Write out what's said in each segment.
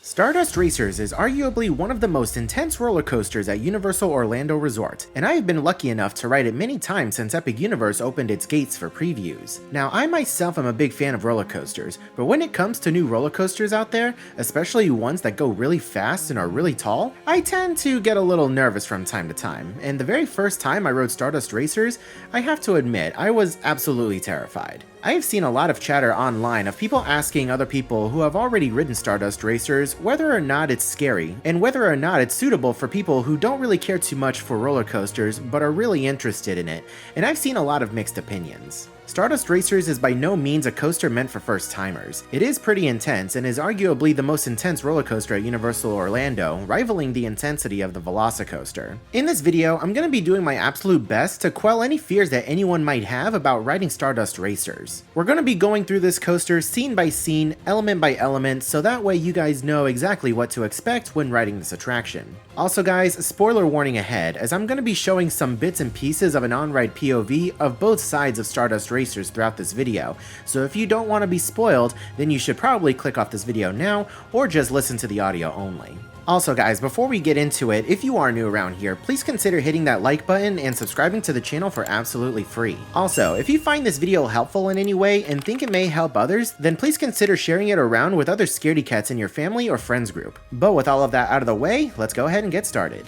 Stardust Racers is arguably one of the most intense roller coasters at Universal Orlando Resort, and I have been lucky enough to ride it many times since Epic Universe opened its gates for previews. Now, I myself am a big fan of roller coasters, but when it comes to new roller coasters out there, especially ones that go really fast and are really tall, I tend to get a little nervous from time to time, and the very first time I rode Stardust Racers, I have to admit, I was absolutely terrified. I have seen a lot of chatter online of people asking other people who have already ridden Stardust Racers whether or not it's scary, and whether or not it's suitable for people who don't really care too much for roller coasters but are really interested in it, and I've seen a lot of mixed opinions. Stardust Racers is by no means a coaster meant for first-timers. It is pretty intense and is arguably the most intense roller coaster at Universal Orlando, rivaling the intensity of the Velocicoaster. In this video, I'm going to be doing my absolute best to quell any fears that anyone might have about riding Stardust Racers. We're going to be going through this coaster scene by scene, element by element, so that way you guys know exactly what to expect when riding this attraction. Also guys, spoiler warning ahead, as I'm going to be showing some bits and pieces of an on-ride POV of both sides of Stardust Racers throughout this video, so if you don't want to be spoiled, then you should probably click off this video now, or just listen to the audio only. Also guys, before we get into it, if you are new around here, please consider hitting that like button and subscribing to the channel for absolutely free. Also, if you find this video helpful in any way and think it may help others, then please consider sharing it around with other scaredy cats in your family or friends group. But with all of that out of the way, let's go ahead and get started.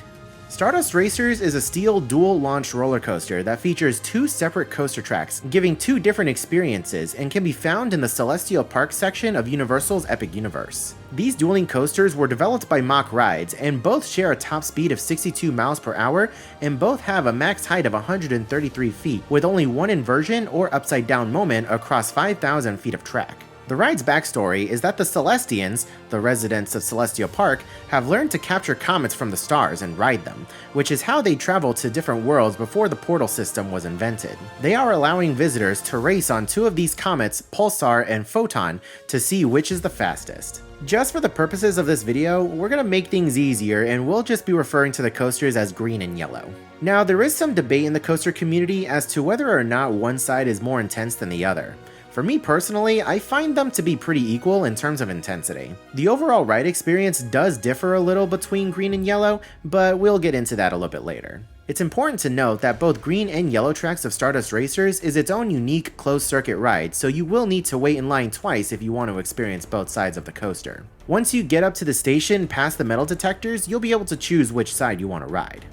Stardust Racers is a steel dual-launch roller coaster that features two separate coaster tracks, giving two different experiences, and can be found in the Celestial Park section of Universal's Epic Universe. These dueling coasters were developed by Mach Rides, and both share a top speed of 62 miles per hour, and both have a max height of 133 feet, with only one inversion or upside-down moment across 5,000 feet of track. The ride's backstory is that the Celestians, the residents of Celestial Park, have learned to capture comets from the stars and ride them, which is how they traveled to different worlds before the portal system was invented. They are allowing visitors to race on two of these comets, Pulsar and Photon, to see which is the fastest. Just for the purposes of this video, we're going to make things easier and we'll just be referring to the coasters as green and yellow. Now, there is some debate in the coaster community as to whether or not one side is more intense than the other. For me personally, I find them to be pretty equal in terms of intensity. The overall ride experience does differ a little between green and yellow, but we'll get into that a little bit later. It's important to note that both green and yellow tracks of Stardust Racers is its own unique closed-circuit ride, so you will need to wait in line twice if you want to experience both sides of the coaster. Once you get up to the station past the metal detectors, you'll be able to choose which side you want to ride.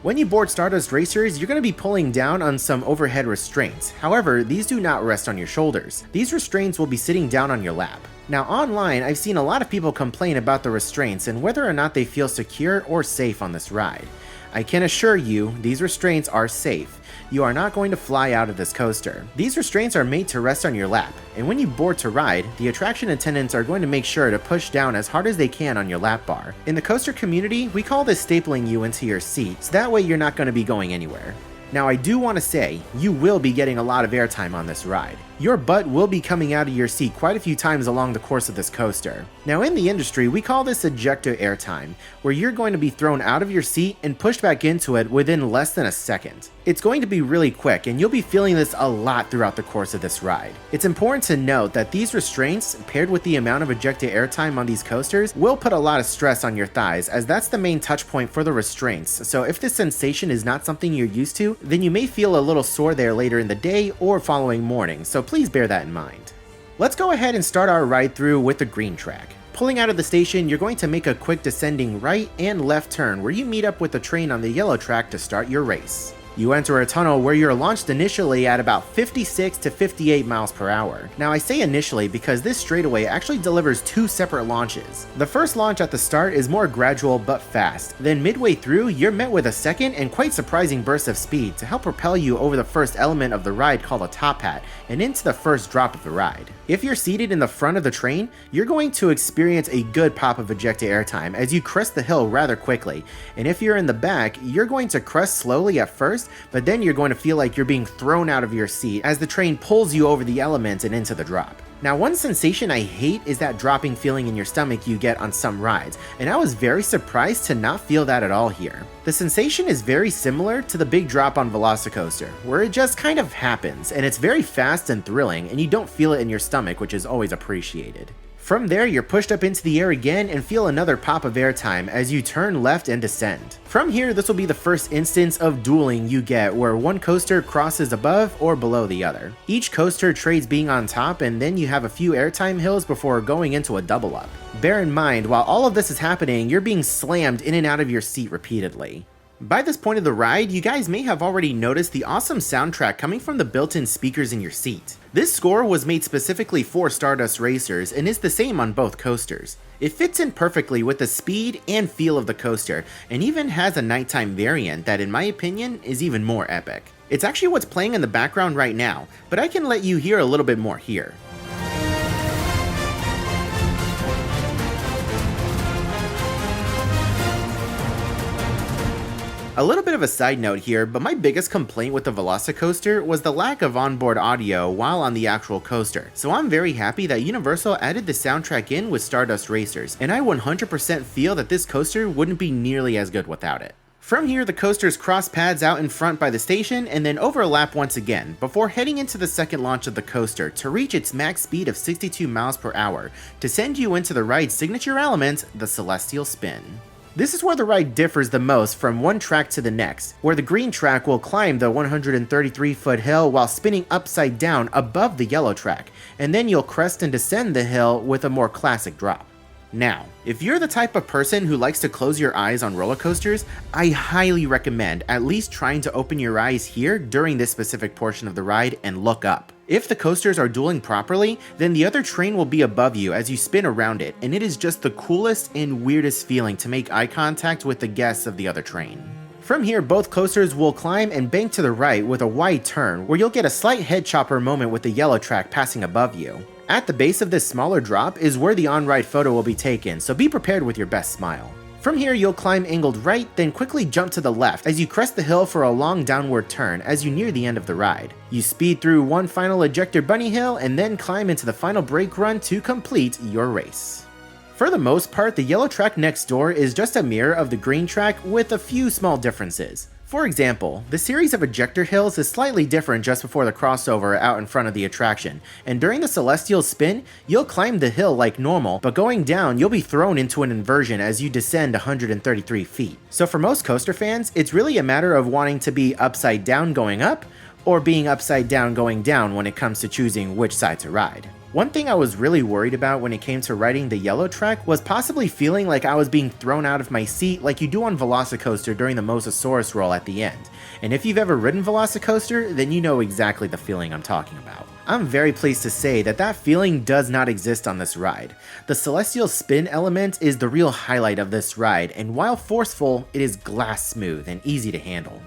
When you board Stardust Racers, you're going to be pulling down on some overhead restraints. However, these do not rest on your shoulders. These restraints will be sitting down on your lap. Now online, I've seen a lot of people complain about the restraints and whether or not they feel secure or safe on this ride. I can assure you, these restraints are safe. You are not going to fly out of this coaster. These restraints are made to rest on your lap, and when you board to ride, the attraction attendants are going to make sure to push down as hard as they can on your lap bar. In the coaster community, we call this stapling you into your seat, so that way you're not going to be going anywhere. Now I do want to say, you will be getting a lot of airtime on this ride. Your butt will be coming out of your seat quite a few times along the course of this coaster. Now in the industry, we call this ejector airtime, where you're going to be thrown out of your seat and pushed back into it within less than a second. It's going to be really quick, and you'll be feeling this a lot throughout the course of this ride. It's important to note that these restraints, paired with the amount of ejector airtime on these coasters, will put a lot of stress on your thighs, as that's the main touch point for the restraints, so if this sensation is not something you're used to, then you may feel a little sore there later in the day or following morning, so please bear that in mind. Let's go ahead and start our ride through with the green track. Pulling out of the station, you're going to make a quick descending right and left turn where you meet up with the train on the yellow track to start your race. You enter a tunnel where you're launched initially at about 56 to 58 miles per hour. Now I say initially because this straightaway actually delivers two separate launches. The first launch at the start is more gradual but fast. Then midway through, you're met with a second and quite surprising burst of speed to help propel you over the first element of the ride called a top hat and into the first drop of the ride. If you're seated in the front of the train, you're going to experience a good pop of ejector airtime as you crest the hill rather quickly. And if you're in the back, you're going to crest slowly at first, but then you're going to feel like you're being thrown out of your seat as the train pulls you over the elements and into the drop. Now, one sensation I hate is that dropping feeling in your stomach you get on some rides, and I was very surprised to not feel that at all here. The sensation is very similar to the big drop on Velocicoaster, where it just kind of happens, and it's very fast and thrilling, and you don't feel it in your stomach, which is always appreciated. From there, you're pushed up into the air again and feel another pop of airtime as you turn left and descend. From here, this will be the first instance of dueling you get where one coaster crosses above or below the other. Each coaster trades being on top, and then you have a few airtime hills before going into a double up. Bear in mind, while all of this is happening, you're being slammed in and out of your seat repeatedly. By this point of the ride, you guys may have already noticed the awesome soundtrack coming from the built-in speakers in your seat. This score was made specifically for Stardust Racers and is the same on both coasters. It fits in perfectly with the speed and feel of the coaster, and even has a nighttime variant that in my opinion is even more epic. It's actually what's playing in the background right now, but I can let you hear a little bit more here. A little bit of a side note here, but my biggest complaint with the Velocicoaster was the lack of onboard audio while on the actual coaster. So I'm very happy that Universal added the soundtrack in with Stardust Racers, and I 100% feel that this coaster wouldn't be nearly as good without it. From here, the coasters cross pads out in front by the station and then overlap once again, before heading into the second launch of the coaster to reach its max speed of 62 miles per hour to send you into the ride's signature element, the Celestial Spin. This is where the ride differs the most from one track to the next, where the green track will climb the 133-foot hill while spinning upside down above the yellow track, and then you'll crest and descend the hill with a more classic drop. Now, if you're the type of person who likes to close your eyes on roller coasters, I highly recommend at least trying to open your eyes here during this specific portion of the ride and look up. If the coasters are dueling properly, then the other train will be above you as you spin around it, and it is just the coolest and weirdest feeling to make eye contact with the guests of the other train. From here, both coasters will climb and bank to the right with a wide turn, where you'll get a slight head chopper moment with the yellow track passing above you. At the base of this smaller drop is where the on-ride photo will be taken, so be prepared with your best smile. From here, you'll climb angled right, then quickly jump to the left as you crest the hill for a long downward turn as you near the end of the ride. You speed through one final ejector bunny hill and then climb into the final brake run to complete your race. For the most part, the yellow track next door is just a mirror of the green track with a few small differences. For example, the series of ejector hills is slightly different just before the crossover out in front of the attraction, and during the Celestial Spin, you'll climb the hill like normal, but going down, you'll be thrown into an inversion as you descend 133 feet. So for most coaster fans, it's really a matter of wanting to be upside down going up, or being upside down going down when it comes to choosing which side to ride. One thing I was really worried about when it came to riding the yellow track was possibly feeling like I was being thrown out of my seat like you do on Velocicoaster during the Mosasaurus roll at the end. And if you've ever ridden Velocicoaster, then you know exactly the feeling I'm talking about. I'm very pleased to say that that feeling does not exist on this ride. The Celestial Spin element is the real highlight of this ride, and while forceful, it is glass smooth and easy to handle.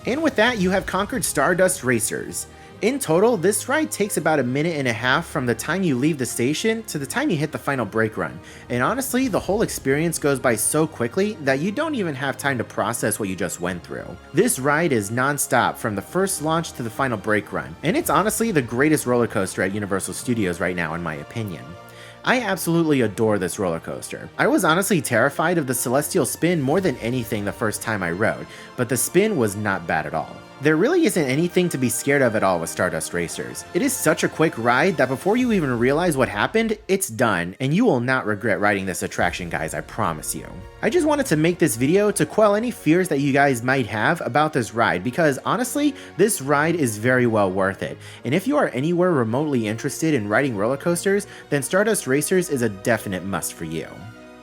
And with that, you have conquered Stardust Racers. In total, this ride takes about a minute and a half from the time you leave the station to the time you hit the final brake run, and honestly, the whole experience goes by so quickly that you don't even have time to process what you just went through. This ride is non-stop from the first launch to the final brake run, and it's honestly the greatest roller coaster at Universal Studios right now in my opinion. I absolutely adore this roller coaster. I was honestly terrified of the Celestial Spin more than anything the first time I rode, but the spin was not bad at all. There really isn't anything to be scared of at all with Stardust Racers. It is such a quick ride that before you even realize what happened, it's done, and you will not regret riding this attraction, guys, I promise you. I just wanted to make this video to quell any fears that you guys might have about this ride, because honestly, this ride is very well worth it. And if you are anywhere remotely interested in riding roller coasters, then Stardust Racers is a definite must for you.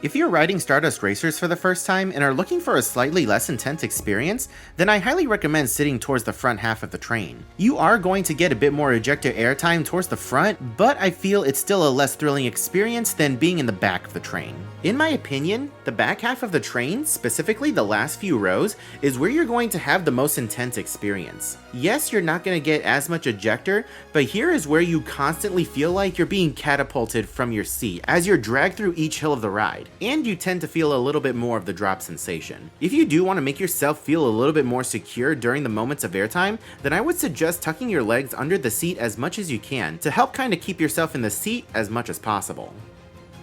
If you're riding Stardust Racers for the first time and are looking for a slightly less intense experience, then I highly recommend sitting towards the front half of the train. You are going to get a bit more ejector airtime towards the front, but I feel it's still a less thrilling experience than being in the back of the train. In my opinion, the back half of the train, specifically the last few rows, is where you're going to have the most intense experience. Yes, you're not going to get as much ejector, but here is where you constantly feel like you're being catapulted from your seat as you're dragged through each hill of the ride. And you tend to feel a little bit more of the drop sensation. If you do want to make yourself feel a little bit more secure during the moments of airtime, then I would suggest tucking your legs under the seat as much as you can to help kind of keep yourself in the seat as much as possible.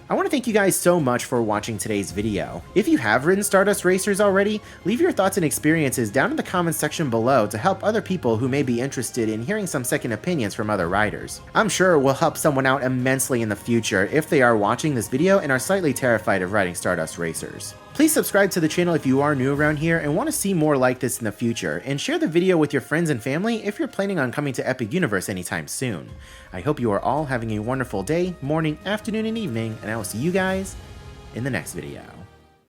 I want to thank you guys so much for watching today's video. If you have ridden Stardust Racers already, leave your thoughts and experiences down in the comments section below to help other people who may be interested in hearing some second opinions from other riders. I'm sure it will help someone out immensely in the future if they are watching this video and are slightly terrified of riding Stardust Racers. Please subscribe to the channel if you are new around here and want to see more like this in the future, and share the video with your friends and family if you're planning on coming to Epic Universe anytime soon. I hope you are all having a wonderful day, morning, afternoon, and evening, and I will see you guys in the next video.